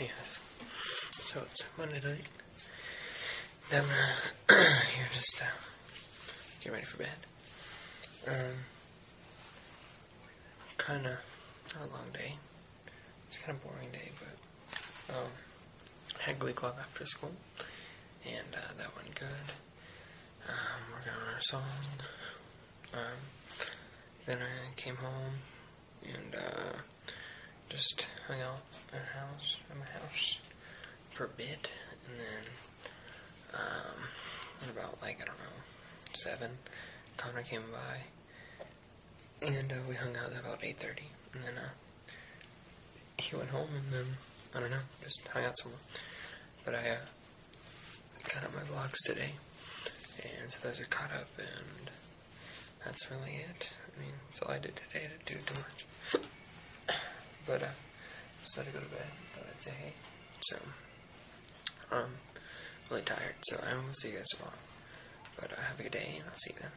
Yes. So it's Monday night. I'm here just get ready for bed. Kind of a long day. It's kind of boring day, but I had Glee Club after school, and that went good. Working on our song. Then I came home and just hung out at my house for a bit, and then at about I don't know, 7, Connor came by, and we hung out at about 8:30, and then he went home, and then I don't know, just hung out somewhere. But I got up my vlogs today, and so those are caught up, and that's really it. I mean, that's all I did today. I didn't do too much. But I decided to go to bed. Thought I'd say hey. So I'm really tired. So I will see you guys tomorrow. But have a good day, and I'll see you then.